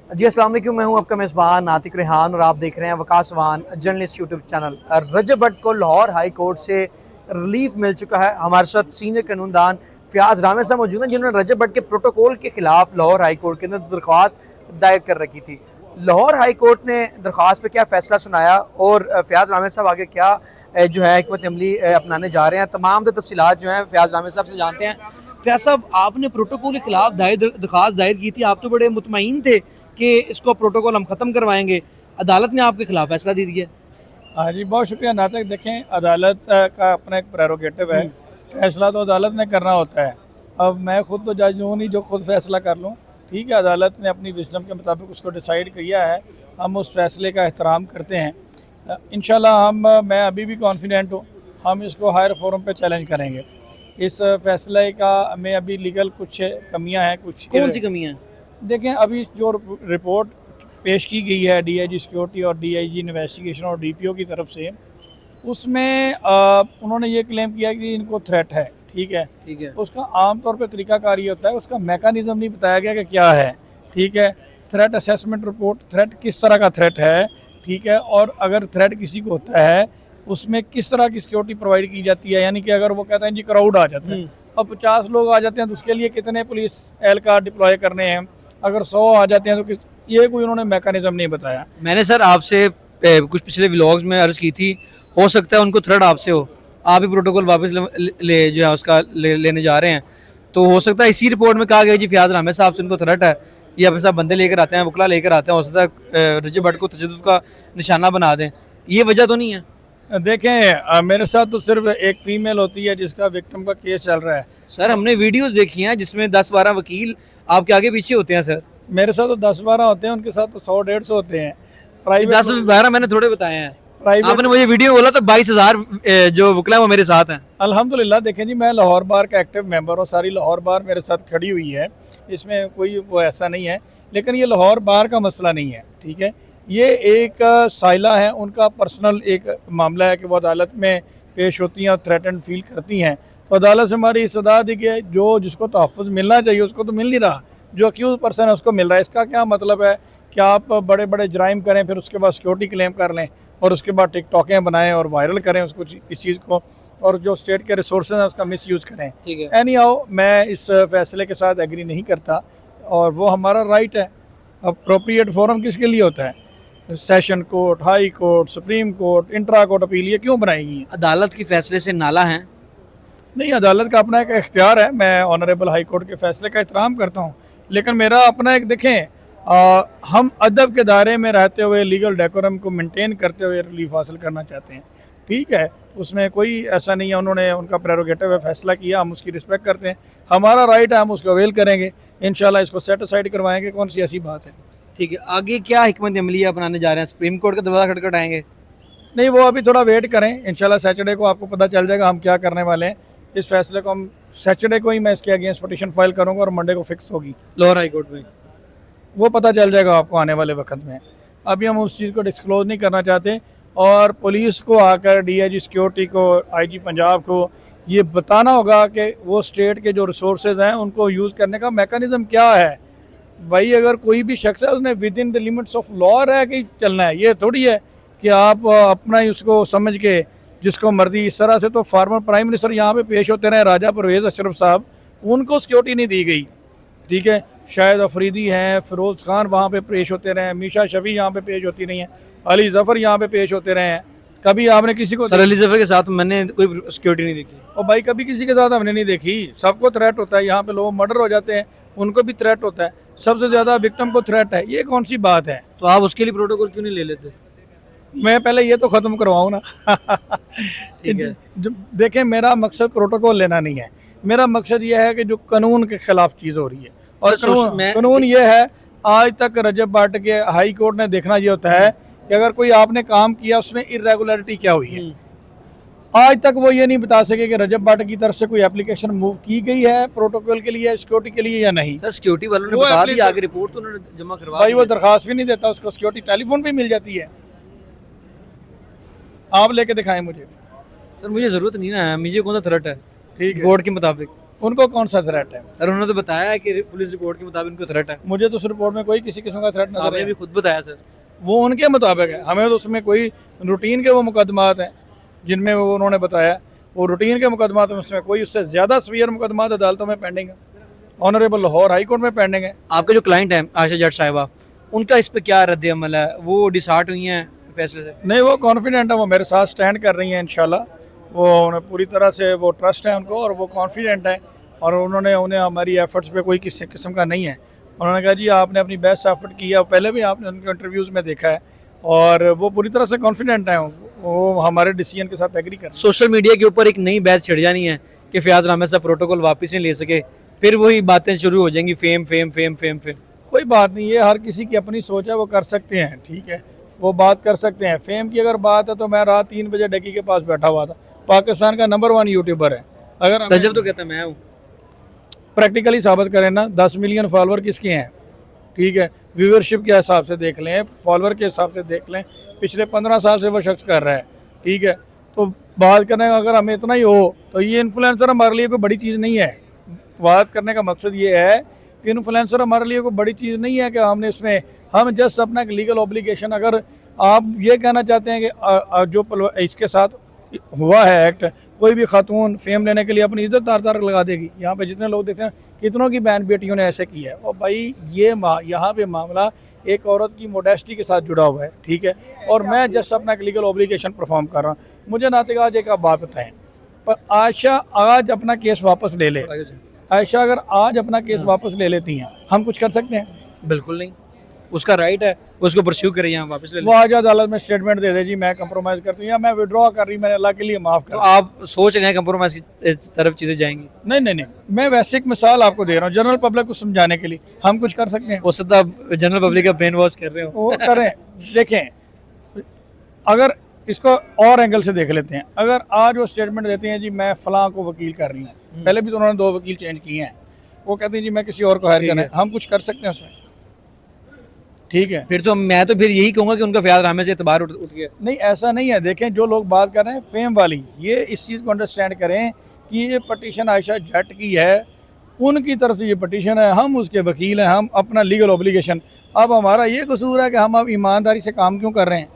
जी अस्सलाम वालेकुम, मैं हूं आपका मेज़बान नातिक रेहान और आप देख रहे हैं वकास वाहन जर्नलिस्ट यूट्यूब चैनल। रजब भट्ट को लाहौर हाई कोर्ट से रिलीफ मिल चुका है। हमारे साथ सीनियर कानूनदान फ़याज़ रामे साहब मौजूद हैं, जिन्होंने रजब भट्ट के प्रोटोकॉल के खिलाफ लाहौर हाई कोर्ट के अंदर दरख्वास्त दायर कर रखी थी। लाहौर हाई कोर्ट ने दरख्वास्त पे क्या फ़ैसला सुनाया और फ़याज़ रामे साहब आगे क्या जो है हिकमत अमली अपनाने जा रहे हैं, तमाम तफसीलात जो हैं फ़याज़ रामे साहब से जानते हैं। फ़याज़ साहब, आपने प्रोटोकॉल के खिलाफ दरख्वास्त दायर की थी, आप तो बड़े मुतमईन थे कि इसको प्रोटोकॉल हम ख़त्म करवाएंगे। अदालत ने आपके खिलाफ फैसला दे दिया। हाँ जी, बहुत शुक्रिया नातक। देखें, अदालत का अपना एक प्रेरोगेटिव है, फैसला तो अदालत ने करना होता है। अब मैं खुद तो जज हूँ नहीं जो खुद फैसला कर लूँ। ठीक है, अदालत ने अपनी विजडम के मुताबिक उसको डिसाइड किया है, हम उस फैसले का एहतराम करते हैं। इंशाल्लाह मैं अभी भी कॉन्फिडेंट हूँ, हम इसको हायर फोरम पे चैलेंज करेंगे। इस फैसले का में अभी लीगल कुछ कमियाँ हैं, कुछ कौन सी कमियाँ हैं? देखें, अभी जो रिपोर्ट पेश की गई है डीआईजी सिक्योरिटी और डीआईजी इन्वेस्टिगेशन और डीपीओ की तरफ से, उसमें उन्होंने ये क्लेम किया कि इनको थ्रेट है। ठीक है, ठीक है। उसका आमतौर पे तरीकाकार ये होता है, उसका मैकेनिज्म नहीं बताया गया कि क्या है। ठीक है, थ्रेट असेसमेंट रिपोर्ट, थ्रेट किस तरह का थ्रेट है। ठीक है, और अगर थ्रेट किसी को होता है उसमें किस तरह की सिक्योरिटी प्रोवाइड की जाती है। यानी कि अगर वो कहते हैं जी क्राउड आ जाता है और 50 लोग आ जाते हैं तो उसके लिए कितने पुलिस एहलकार डिप्लॉय करने हैं, अगर 100 आ जाते हैं तो ये कोई उन्होंने मैकेनिज्म नहीं बताया। मैंने सर आपसे कुछ पिछले व्लॉग्स में अर्ज की थी, हो सकता है उनको थ्रेट आपसे हो, आप ही प्रोटोकॉल वापस ले जो है उसका लेने जा रहे हैं, तो हो सकता है इसी रिपोर्ट में कहा गया जी फ़याज़ रामे साहब से उनको थ्रेट है, ये अपने साथ बंदे लेकर आते हैं, वकला लेकर आते हैं, हो सकता है रजब भट्ट को तशद्दुद का निशाना बना दें। ये वजह तो नहीं है? देखें, मेरे साथ तो सिर्फ एक फीमेल होती है जिसका विक्टिम का केस चल रहा है। सर हमने वीडियोस देखी हैं जिसमें 10-12 वकील आपके आगे पीछे होते हैं सर। मेरे साथ तो 10-12 होते हैं, उनके साथ तो 100-150 होते हैं। प्राइवेट 10-12 मैंने थोड़े बताए हैं। प्राइवेट आपने मुझे वीडियो में बोला था 22,000 जो वकला है वो मेरे साथ हैं। अल्हम्दुलिल्लाह। देखें जी, मैं लाहौर बार का एक्टिव मेंबर हूँ, सारी लाहौर बार मेरे साथ खड़ी हुई है, इसमें कोई वो ऐसा नहीं है। लेकिन ये लाहौर बार का मसला नहीं है। ठीक है, ये एक साइला है, उनका पर्सनल एक मामला है कि वो अदालत में पेश होती हैं और थ्रेटन फील करती हैं, तो अदालत से हमारी इस्तदाद है कि जो जिसको तहफ़्फ़ुज़ मिलना चाहिए उसको तो मिल नहीं रहा, जो अक्यूज़ पर्सन है उसको मिल रहा है। इसका क्या मतलब है कि आप बड़े बड़े जराइम करें, फिर उसके बाद सिक्योरिटी क्लेम कर लें और उसके बाद टिकटॉकें बनाएं और वायरल करें उसको, इस चीज़ को, और जो स्टेट के रिसोर्स हैं उसका मिस यूज़ करें। ठीक है। एनी हाउ, मैं इस फैसले के साथ एग्री नहीं करता और वो हमारा राइट है। अप्रोप्रिएट फोरम किसके लिए होता है? Session court, high court, supreme court, intra court appeal, ये क्यों बनाएगी? अदालत के फैसले से नाला है? नहीं, अदालत का अपना एक इख्तियार है, मैं ऑनरेबल हाई कोर्ट के फैसले का एहतराम करता हूँ, लेकिन मेरा अपना एक देखें, हम अदब के दायरे में रहते हुए लीगल डेकोरम को मेंटेन करते हुए रिलीफ हासिल करना चाहते हैं। ठीक है, उसमें कोई ऐसा नहीं है, उन्होंने उनका प्रेरोगेटिव है, फैसला किया, हम उसकी रिस्पेक्ट करते हैं, हमारा राइट है, हम उसको अवेल करेंगे। इंशाल्लाह इसको सेट असाइड करवाएंगे, कौन सी ऐसी बात है। ठीक है, आगे क्या हिकमत अमली अपनाने जा रहे हैं? सुप्रीम कोर्ट का दरवाजा खटखटाएंगे? नहीं, वो अभी थोड़ा वेट करें, इंशाल्लाह सैटरडे को आपको पता चल जाएगा हम क्या करने वाले हैं। इस फैसले को हम सैटरडे को ही, मैं इसके अगेंस्ट पिटीशन फाइल करूँगा और मंडे को फिक्स होगी लाहौर हाई कोर्ट में। वो पता चल जाएगा आपको आने वाले वक्त में। अभी हम उस चीज़ को डिस्क्लोज नहीं करना चाहते, और पुलिस को आकर डीआईजी सिक्योरिटी को, आईजी पंजाब को ये बताना होगा कि वो स्टेट के जो रिसोर्सेज हैं उनको यूज़ करने का मैकेनिज़्म क्या है। भाई, अगर कोई भी शख्स है उसने with in the limits of law रह के चलना है, ये थोड़ी है कि आप अपना ही उसको समझ के जिसको मर्जी इस तरह से। तो फार्मर प्राइम मिनिस्टर यहाँ पे पेश होते रहे, राजा परवेज़ अशरफ साहब, उनको सिक्योरिटी नहीं दी गई। ठीक है, शायद अफरीदी हैं, फ़िरोज़ खान वहाँ पे पेश होते रहे हैं, मीशा शफी यहाँ पे पेश होती रही हैं, अली ज़फ़र यहाँ पे पेश होते रहे हैं। कभी आपने किसी को सर अली ज़फ़र के साथ मैंने कोई सिक्योरिटी नहीं देखी। और भाई, कभी किसी के साथ हमने नहीं देखी। सबको थ्रेट होता है, यहाँ पे लोग मर्डर हो जाते हैं, उनको भी थ्रेट होता है, सबसे ज़्यादा विक्टिम को थ्रेट है, ये कौन सी बात है? तो आप उसके लिए प्रोटोकॉल क्यों नहीं ले लेते? मैं पहले ये तो ख़त्म करवाऊँ ना। ठीक है। देखें, मेरा मकसद प्रोटोकॉल लेना नहीं है, मेरा मकसद ये है कि जो कानून के खिलाफ चीज़ हो रही है, और कानून ये है, आज तक रजब भट्ट के हाई कोर्ट ने देखना ये होता है कि अगर कोई आपने काम किया उसमें इरेगुलरिटी क्या हुई है। आज तक वो ये नहीं बता सके कि रजब भट्ट की तरफ से कोई एप्लीकेशन मूव की गई है प्रोटोकॉल के लिए, सिक्योरिटी के लिए या नहीं। सर सिक्योरिटी वालों ने बता दिया, आगे रिपोर्ट तो उन्होंने जमा करवा दी। भाई, वो दरखास्त भी नहीं देता, उसको सिक्योरिटी टेलीफोन पे मिल जाती है। आप लेके दिखाएं मुझे। सर मुझे ज़रूरत नहीं ना है, मुझे कौन सा थ्रेट है? ठीक है, बोर्ड के मुताबिक। उनको कौन सा थ्रेट है? सर उन्होंने तो बताया है कि पुलिस रिपोर्ट के मुताबिक उनको थ्रेट है। मुझे तो उस रिपोर्ट में कोई किसी किस्म का थ्रेट नजर आपने नहीं भी खुद बताया सर। वो उनके मुताबिक है, हमें तो उसमें कोई रूटीन के वो मुकदमात हैं जिनमें वो उन्होंने बताया, वो रूटीन के मुकदमात में उसमें कोई उससे ज़्यादा सीवियर मुकदमात अदालतों में पेंडिंग है, ऑनरेबल लाहौर हाई कोर्ट में पेंडिंग है। आपके जो क्लाइंट हैं आयशा जट साहिबा, उनका इस पे क्या रद्द अमल है? वो डिसहार्ट हुई हैं फैसले से? नहीं, वो कॉन्फिडेंट है, वो मेरे साथ स्टैंड कर रही हैं इंशाल्लाह। वो उन्हें पूरी तरह से वो ट्रस्ट है उनको और वो कॉन्फिडेंट है, और उन्होंने उन्हें हमारी एफर्ट्स पे कोई किसी किस्म का नहीं है। उन्होंने कहा जी आपने अपनी बेस्ट एफर्ट किया, पहले भी आपने उनके इंटरव्यूज़ में देखा है, और वो पूरी तरह से कॉन्फिडेंट हैं, वो हमारे डिसीजन के साथ एग्री कर। सोशल मीडिया के ऊपर एक नई बैच छिड़ जानी है कि फयाज रामेद साहब प्रोटोकॉल वापस नहीं ले सके, फिर वही बातें शुरू हो जाएंगी, fame fame fame fame fame. कोई बात नहीं, ये हर किसी की अपनी सोच है, वो कर सकते हैं, ठीक है, वो बात कर सकते हैं। फेम की अगर बात है तो मैं रात 3 बजे डकी के पास बैठा हुआ था, पाकिस्तान का नंबर 1 यूट्यूबर है। अगर रजब तो कहता मैं हूँ। प्रैक्टिकली साबित करें ना, 10 मिलियन फॉलोअर किसके हैं, ठीक है, व्यूअरशिप के हिसाब से देख लें, फॉलोअर के हिसाब से देख लें, पिछले 15 साल से वो शख्स कर रहा है, ठीक है। तो बात करने का अगर हमें इतना ही हो तो ये इन्फ्लुएंसर हमारे लिए कोई बड़ी चीज़ नहीं है। बात करने का मकसद ये है कि इन्फ्लुएंसर हमारे लिए कोई बड़ी चीज़ नहीं है कि हमने इसमें, हम जस्ट अपना एक लीगल ऑब्लिगेशन, अगर आप ये कहना चाहते हैं कि जो इसके साथ हुआ है एक्ट, कोई भी खातून फेम लेने के लिए अपनी इज्जत तार लगा देगी। यहाँ पे जितने लोग देखते हैं कितनों की बहन बेटियों ने ऐसे किया है, और भाई ये यहाँ पे मामला एक औरत की मोडेस्टी के साथ जुड़ा हुआ है, ठीक है, और मैं जस्ट अपना एक लीगल ऑब्लिगेशन परफॉर्म कर रहा हूँ। मुझे नातिक आज एक आप बात बताएं, पर आयशा आज अपना केस वापस ले ले, आयशा अगर आज अपना केस वापस ले लेती हैं, हम कुछ कर सकते हैं? बिल्कुल नहीं, उसका राइट है, उसको परस्यू करे, यहाँ वापस ले वो आज अदालत में स्टेटमेंट दे दे जी मैं कंप्रोमाइज़ करती हूँ या मैं विड्रॉ कर रही, मैंने अल्लाह के लिए माफ़ कर। तो आप सोच रहे हैं कंप्रोमाइज की तरफ चीज़ें जाएंगी? नहीं, मैं वैसे एक मिसाल आपको दे रहा हूँ जनरल पब्लिक को समझाने के लिए, हम कुछ कर सकते हैं। हो सकता है जनरल पब्लिक का ब्रेन वॉश कर रहे हो। वो करें, देखें, अगर इसको और एंगल से देख लेते हैं, अगर आज वो स्टेटमेंट देते हैं जी मैं फलां को वकील कर रही हूँ, पहले भी तो उन्होंने 2 वकील चेंज किए हैं, वो कहते हैं जी मैं किसी और को हायर करना है, हम कुछ कर सकते हैं उसमें, ठीक है। फिर तो मैं तो फिर यही कहूँगा कि उनका फयाज रामेद से एतबार उठ गया। नहीं, ऐसा नहीं है, देखें जो लोग बात कर रहे हैं फेम वाली, ये इस चीज़ को अंडरस्टैंड करें कि ये पटिशन आयशा जट की है, उनकी तरफ से ये पटिशन है, हम उसके वकील हैं, हम अपना लीगल ऑब्लिगेशन, अब हमारा ये कसूर है कि हम अब ईमानदारी से काम क्यों कर रहे हैं?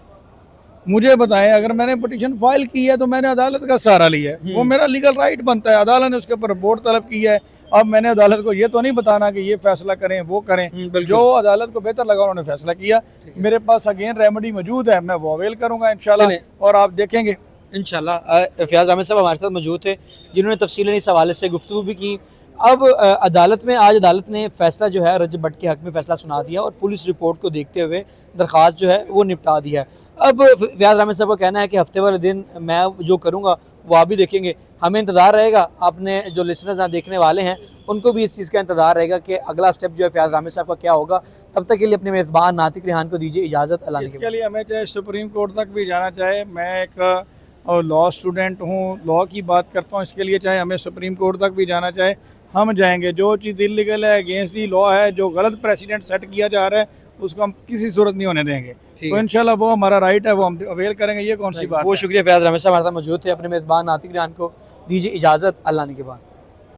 मुझे बताएं, अगर मैंने पटिशन फाइल की है तो मैंने अदालत का सहारा लिया है, वो मेरा लीगल राइट बनता है, अदालत ने उसके ऊपर रिपोर्ट तलब की है, अब मैंने अदालत को ये तो नहीं बताना कि ये फैसला करें वो करें, जो अदालत को बेहतर लगा उन्होंने फैसला किया, मेरे पास अगेन रेमेडी मौजूद है, मैं वो अवेल करूँगा इंशाल्लाह, और आप देखेंगे इंशाल्लाह। फयाज रामेद साहब हमारे साथ मौजूद थे जिन्होंने तफसीलन इस हवाले से गुफ्तगू भी की। अब अदालत में आज अदालत ने फैसला जो है रजब भट्ट के हक़ में फ़ैसला सुना दिया और पुलिस रिपोर्ट को देखते हुए दरख्वास्त जो है वो निपटा दी है। अब फयाज रामेद साहब का कहना है कि हफ्ते वाले दिन मैं जो करूँगा वो आप भी देखेंगे, हमें इंतज़ार रहेगा, अपने जो लिसनर्स यहाँ देखने वाले हैं उनको भी इस चीज़ का इंतज़ार रहेगा कि अगला स्टेप जो है फयाज रामेद साहब का क्या होगा। तब तक के लिए अपने मेज़बान नातिक रेहान को दीजिए इजाज़त। अल्लाह इसके लिए हमें चाहे सुप्रीम कोर्ट तक भी जाना चाहे, मैं एक लॉ स्टूडेंट हूँ, लॉ की बात करता हूँ, इसके लिए चाहे हमें सुप्रीम कोर्ट तक भी जाना चाहे हम जाएंगे। जो चीज़ इलीगल है, अगेंस्ट दी लॉ है, जो गलत प्रेसिडेंट सेट किया जा रहा है उसको हम किसी सूरत नहीं होने देंगे। तो इंशाल्लाह वो हमारा राइट है, वो हम अवेल करेंगे, ये कौन सी बात है। बहुत शुक्रिया फयाज रामेद साहब हमारे साथ मौजूद थे। अपने मेज़बान नातिक रेहान को दीजिए इजाज़त। अल्लाह ने के बाद।